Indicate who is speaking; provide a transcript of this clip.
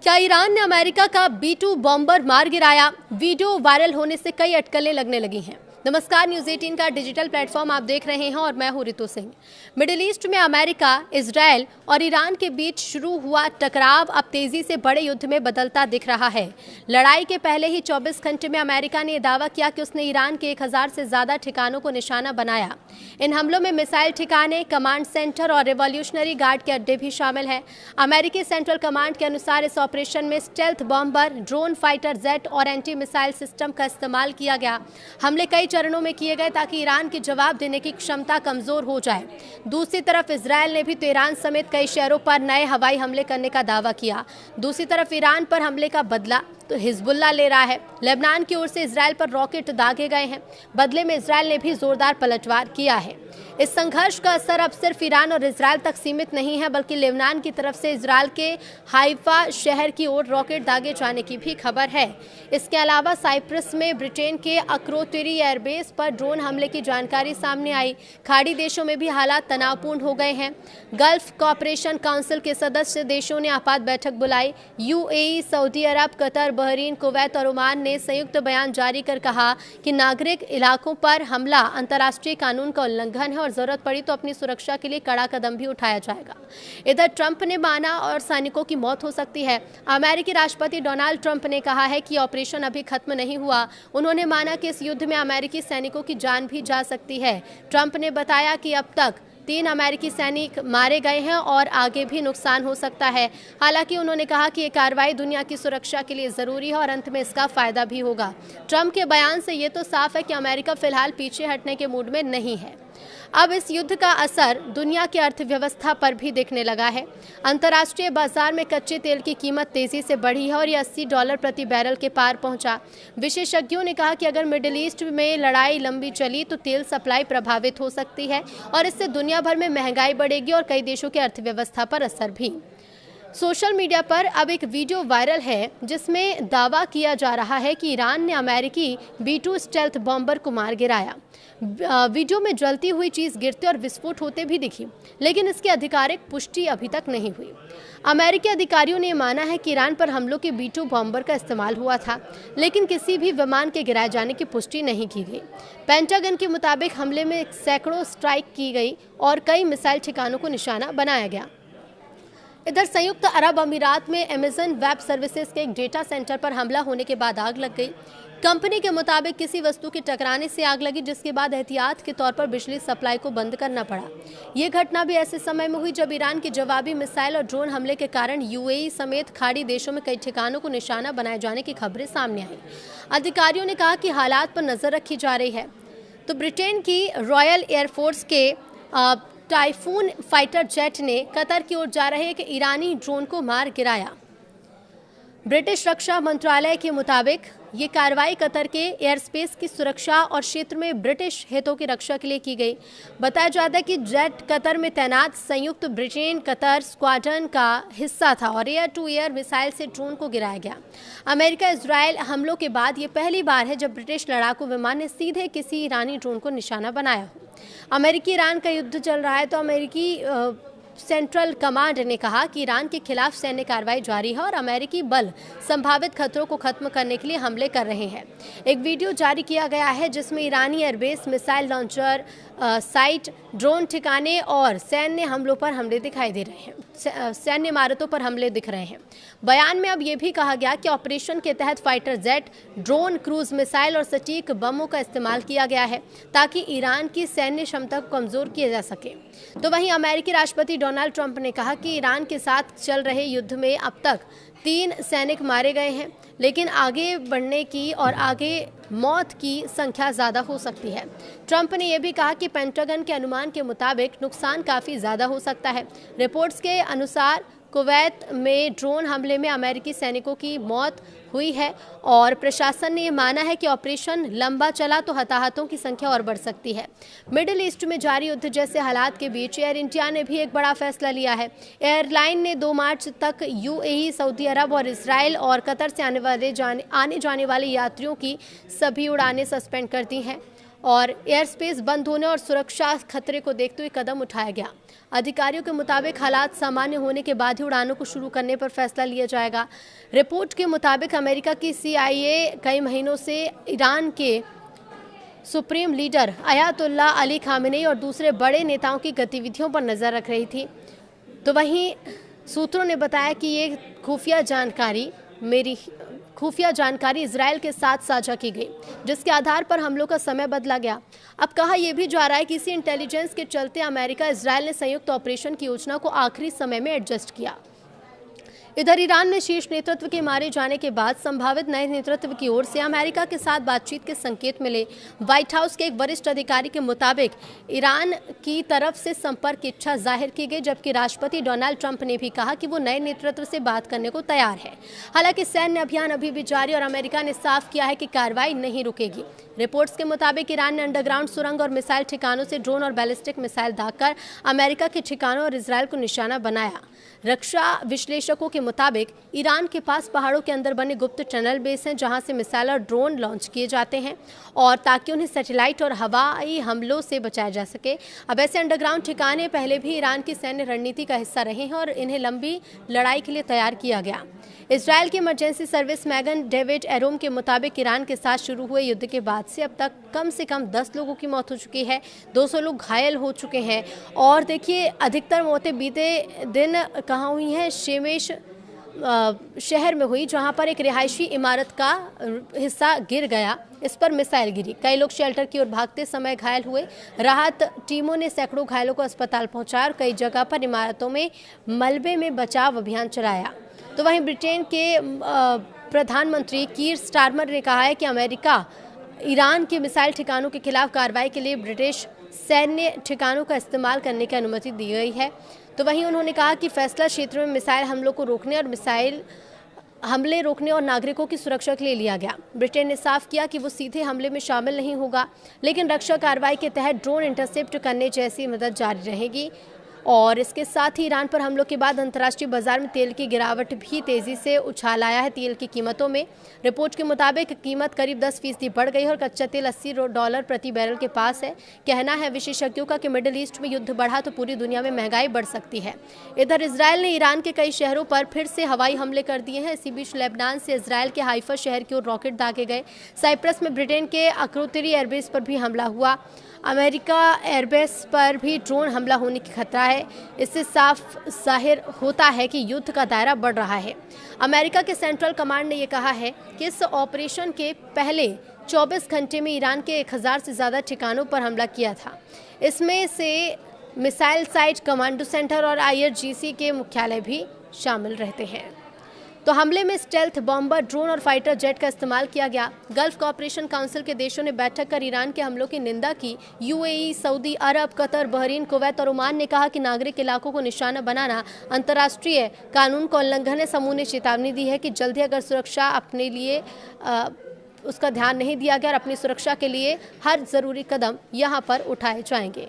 Speaker 1: क्या ईरान ने अमेरिका का B-2 बॉम्बर मार गिराया? वीडियो वायरल होने से कई अटकलें लगने लगी हैं। नमस्कार, न्यूज़ 18 का डिजिटल प्लेटफॉर्म आप देख रहे हैं और मैं हूं रितु सिंह। मिडिल ईस्ट में अमेरिका, इजराइल और ईरान के बीच शुरू हुआ टकराव अब तेजी से बड़े युद्ध में बदलता दिख रहा है। लड़ाई के पहले ही 24 घंटे में अमेरिका ने दावा किया कि उसने ईरान के 1000 से ज्यादा ठिकानों को निशाना बनाया। इन हमलों में मिसाइल ठिकाने, कमांड सेंटर और रिवॉल्यूशनरी गार्ड के अड्डे भी शामिल हैं। अमेरिकी सेंट्रल कमांड के अनुसार इस ऑपरेशन में stealth bomber, drone, fighter jet और एंटी मिसाइल सिस्टम का इस्तेमाल किया गया। हमले कई चरणों में किए गए ताकि ईरान की जवाब देने की क्षमता कमजोर हो जाए। दूसरी तरफ इजराइल ने भी तेहरान समेत कई शहरों पर नए हवाई हमले करने का दावा किया। दूसरी तरफ ईरान पर हमले का बदला तो हिजबुल्लाह ले रहा है। लेबनान की ओर से इजराइल पर रॉकेट दागे गए हैं। बदले में इजराइल ने भी जोरदार पलटवार किया है। इस संघर्ष का असर अब सिर्फ ईरान और इजराइल तक सीमित नहीं है, बल्कि लेबनान की तरफ से इजराइल के हाइफा शहर की ओर रॉकेट दागे जाने की भी खबर है। इसके अलावा साइप्रस में ब्रिटेन के अक्रोतिरी एयरबेस पर ड्रोन हमले की जानकारी सामने आई। खाड़ी देशों में भी हालात तनावपूर्ण हो गए हैं। गल्फ कोऑपरेशन काउंसिल के सदस्य देशों ने आपात बैठक बुलाई। यूएई, सऊदी अरब, कतर, बहरीन, कुवैत और ओमान ने संयुक्त बयान जारी कर कहा कि नागरिक इलाकों पर हमला अंतर्राष्ट्रीय कानून का उल्लंघन है और जरूरत पड़ी तो अपनी सुरक्षा के लिए कड़ा कदम भी उठाया जाएगा। इधर ट्रंप ने माना और सैनिकों की मौत हो सकती है। अमेरिकी राष्ट्रपति डोनाल्ड ट्रंप ने कहा है कि ऑपरेशन अभी खत्म नहीं हुआ। उन्होंने माना कि इस युद्ध में अमेरिकी सैनिकों की जान भी जा सकती है। ट्रंप ने बताया कि अब तक 3 अमेरिकी सैनिक मारे गए हैं और आगे भी नुकसान हो सकता है। हालांकि उन्होंने कहा कि ये कार्रवाई दुनिया की सुरक्षा के लिए जरूरी है और अंत में इसका फायदा भी होगा। ट्रंप के बयान से ये तो साफ है कि अमेरिका फिलहाल पीछे हटने के मूड में नहीं है। अब इस युद्ध का असर दुनिया की अर्थव्यवस्था पर भी दिखने लगा है। अंतर्राष्ट्रीय बाजार में कच्चे तेल की कीमत तेजी से बढ़ी है और ये $80 प्रति बैरल के पार पहुंचा। विशेषज्ञों ने कहा कि अगर मिडिल ईस्ट में लड़ाई लंबी चली तो तेल सप्लाई प्रभावित हो सकती है और इससे दुनिया भर में महंगाई बढ़ेगी और कई देशों की अर्थव्यवस्था पर असर भी। सोशल मीडिया पर अब एक वीडियो वायरल है जिसमें दावा किया जा रहा है कि ईरान ने अमेरिकी B-2 स्टेल्थ बॉम्बर को मार गिराया। वीडियो में जलती हुई चीज़ गिरते और विस्फोट होते भी दिखी, लेकिन इसकी आधिकारिक पुष्टि अभी तक नहीं हुई। अमेरिकी अधिकारियों ने माना है कि ईरान पर हमलों के B-2 बॉम्बर का इस्तेमाल हुआ था, लेकिन किसी भी विमान के गिराए जाने की पुष्टि नहीं की गई। पेंटागन के मुताबिक हमले में सैकड़ों स्ट्राइक की गई और कई मिसाइल ठिकानों को निशाना बनाया गया। इधर संयुक्त अरब अमीरात में अमेज़न वेब सर्विसेज के एक डेटा सेंटर पर हमला होने के बाद आग लग गई। कंपनी के मुताबिक किसी वस्तु के टकराने से आग लगी, जिसके बाद एहतियात के तौर पर बिजली सप्लाई को बंद करना पड़ा। ये घटना भी ऐसे समय में हुई जब ईरान की जवाबी मिसाइल और ड्रोन हमले के कारण यूएई समेत खाड़ी देशों में कई ठिकानों को निशाना बनाए जाने की खबरें सामने आई। अधिकारियों ने कहा कि हालात पर नजर रखी जा रही है। तो ब्रिटेन की रॉयल एयरफोर्स के टाइफून फाइटर जेट ने कतर की ओर जा रहे एक ईरानी ड्रोन को मार गिराया। ब्रिटिश रक्षा मंत्रालय के मुताबिक ये कार्रवाई कतर के एयरस्पेस की सुरक्षा और क्षेत्र में ब्रिटिश हितों की रक्षा के लिए की गई। बताया जाता है कि जेट कतर में तैनात संयुक्त ब्रिटेन कतर स्क्वाड्रन का हिस्सा था और एयर टू एयर मिसाइल से ड्रोन को गिराया गया। अमेरिका इजराइल हमलों के बाद ये पहली बार है जब ब्रिटिश लड़ाकू विमान ने सीधे किसी ईरानी ड्रोन को निशाना बनाया हो। अमेरिकी ईरान का युद्ध चल रहा है तो अमेरिकी सेंट्रल कमांड ने कहा कि ईरान के खिलाफ सैन्य कार्रवाई जारी है और अमेरिकी बल संभावित खतरों को खत्म करने के लिए हमले कर रहे हैं। एक वीडियो जारी किया गया है जिसमें ईरानी airbase, missile launcher site, drone ठिकाने और सैन्य हमलों पर हमले दिखाई दे रहे हैं। सैन्य इमारतों पर हमले दिख रहे हैं। बयान में अब ये भी कहा गया कि ऑपरेशन के तहत fighter jet, drone, cruise missile और सटीक बमों का इस्तेमाल किया गया है ताकि ईरान की सैन्य क्षमता को कमजोर किया जा सके। तो वहीं अमेरिकी राष्ट्रपति डोनाल्ड ट्रंप ने कहा कि ईरान के साथ चल रहे युद्ध में अब तक 3 सैनिक मारे गए हैं, लेकिन आगे बढ़ने की और आगे मौत की संख्या ज़्यादा हो सकती है। ट्रंप ने यह भी कहा कि पेंटागन के अनुमान के मुताबिक नुकसान काफ़ी ज़्यादा हो सकता है। रिपोर्ट्स के अनुसार कुवैत में ड्रोन हमले में अमेरिकी सैनिकों की मौत हुई है और प्रशासन ने यह माना है कि ऑपरेशन लंबा चला तो हताहतों की संख्या और बढ़ सकती है। मिडिल ईस्ट में जारी युद्ध जैसे हालात के बीच एयर इंडिया ने भी एक बड़ा फैसला लिया है। एयरलाइन ने 2 मार्च तक यूएई, सऊदी अरब और इसराइल और कतर से आने जाने वाले यात्रियों की सभी उड़ानें सस्पेंड कर दी हैं और एयर स्पेस बंद होने और सुरक्षा खतरे को देखते हुए कदम उठाया गया। अधिकारियों के मुताबिक हालात सामान्य होने के बाद ही उड़ानों को शुरू करने पर फैसला लिया जाएगा। रिपोर्ट के मुताबिक अमेरिका की CIA कई महीनों से ईरान के supreme leader Ayatollah Ali Khamenei और दूसरे बड़े नेताओं की गतिविधियों पर नजर रख रही थी। तो वहीं सूत्रों ने बताया कि ये खुफिया जानकारी इजरायल के साथ साझा की गई, जिसके आधार पर हमलों का समय बदला गया। अब कहा यह भी जा रहा है कि इसी इंटेलिजेंस के चलते अमेरिका इजरायल ने संयुक्त ऑपरेशन की योजना को आखिरी समय में एडजस्ट किया। इधर ईरान में शीर्ष नेतृत्व के मारे जाने के बाद संभावित नए नेतृत्व की ओर से अमेरिका के साथ बातचीत के संकेत मिले। व्हाइट हाउस के एक वरिष्ठ अधिकारी के मुताबिक ईरान की तरफ से संपर्क की इच्छा जाहिर की गई, जबकि राष्ट्रपति डोनाल्ड ट्रंप ने भी कहा कि वो नए नेतृत्व से बात करने को तैयार है। हालांकि सैन्य अभियान अभी भी जारी और अमेरिका ने साफ किया है कि कार्रवाई नहीं रुकेगी। रिपोर्ट्स के मुताबिक ईरान ने अंडरग्राउंड सुरंग और मिसाइल ठिकानों से ड्रोन और बैलिस्टिक मिसाइल दागकर अमेरिका के ठिकानों और इजरायल को निशाना बनाया। रक्षा विश्लेषकों के मुताबिक ईरान के पास पहाड़ों के अंदर बने गुप्त टनल बेस हैं, जहां से मिसाइल और ड्रोन लॉन्च किए जाते हैं और ताकि उन्हें सैटेलाइट और हवाई हमलों से बचाया जा सके। अब ऐसे अंडरग्राउंड ठिकाने पहले भी ईरान की सैन्य रणनीति का हिस्सा रहे हैं और इन्हें लंबी लड़ाई के लिए तैयार किया गया। इजरायल की इमरजेंसी सर्विस मैगन डेविड एरोम के मुताबिक ईरान के साथ शुरू हुए युद्ध के बाद से अब तक कम से कम 10 लोगों की मौत हो चुकी है, 200 लोग घायल हो चुके हैं। और देखिए, अधिकतर मौतें बीते दिन कहाँ हुई हैं? शेमेश शहर में हुई, जहां पर एक रिहायशी इमारत का हिस्सा गिर गया, इस पर मिसाइल गिरी। कई लोग शेल्टर की ओर भागते समय घायल हुए। राहत टीमों ने सैकड़ों घायलों को अस्पताल पहुंचाया और कई जगह पर इमारतों में मलबे में बचाव अभियान चलाया। तो वहीं ब्रिटेन के प्रधानमंत्री कीर स्टारमर ने कहा है कि अमेरिका ईरान के मिसाइल ठिकानों के खिलाफ कार्रवाई के लिए ब्रिटिश सैन्य ठिकानों का इस्तेमाल करने की अनुमति दी गई है। तो वहीं उन्होंने कहा कि फैसला क्षेत्र में मिसाइल हमलों को रोकने और मिसाइल हमले रोकने और नागरिकों की सुरक्षा के लिए लिया गया। ब्रिटेन ने साफ किया कि वो सीधे हमले में शामिल नहीं होगा, लेकिन रक्षा कार्रवाई के तहत ड्रोन इंटरसेप्ट करने जैसी मदद जारी रहेगी। और इसके साथ ही ईरान पर हमलों के बाद अंतर्राष्ट्रीय बाजार में तेल की गिरावट भी तेजी से उछाल आया है। तेल की कीमतों में रिपोर्ट के मुताबिक कीमत करीब 10% बढ़ गई है और कच्चा तेल $80 प्रति बैरल के पास है। कहना है विशेषज्ञों का कि मिडिल ईस्ट में युद्ध बढ़ा तो पूरी दुनिया में महंगाई बढ़ सकती है। इधर इजरायल ने ईरान के कई शहरों पर फिर से हवाई हमले कर दिए हैं। इसी बीच लेबनान से इजरायल के हाइफा शहर की ओर रॉकेट दागे गए। साइप्रस में ब्रिटेन के अक्रोतिरी एयरबेस पर भी हमला हुआ। अमेरिका एयरबेस पर भी ड्रोन हमला होने की खतरा है। इससे साफ जाहिर होता है कि युद्ध का दायरा बढ़ रहा है। अमेरिका के सेंट्रल कमांड ने यह कहा है कि इस ऑपरेशन के पहले 24 घंटे में ईरान के 1000 से ज़्यादा ठिकानों पर हमला किया था। इसमें से मिसाइल साइट, कमांडो सेंटर और IRGC के मुख्यालय भी शामिल रहते हैं। तो हमले में स्टेल्थ बॉम्बर, ड्रोन और फाइटर जेट का इस्तेमाल किया गया। गल्फ कोऑपरेशन काउंसिल के देशों ने बैठक कर ईरान के हमलों की निंदा की। UAE, सऊदी अरब, कतर, बहरीन, कुवैत और ओमान ने कहा कि नागरिक इलाकों को निशाना बनाना अंतर्राष्ट्रीय कानून का उल्लंघन है। समूह ने चेतावनी दी है कि जल्द ही अगर सुरक्षा अपने लिए उसका ध्यान नहीं दिया गया और अपनी सुरक्षा के लिए हर जरूरी कदम यहाँ पर उठाए जाएंगे।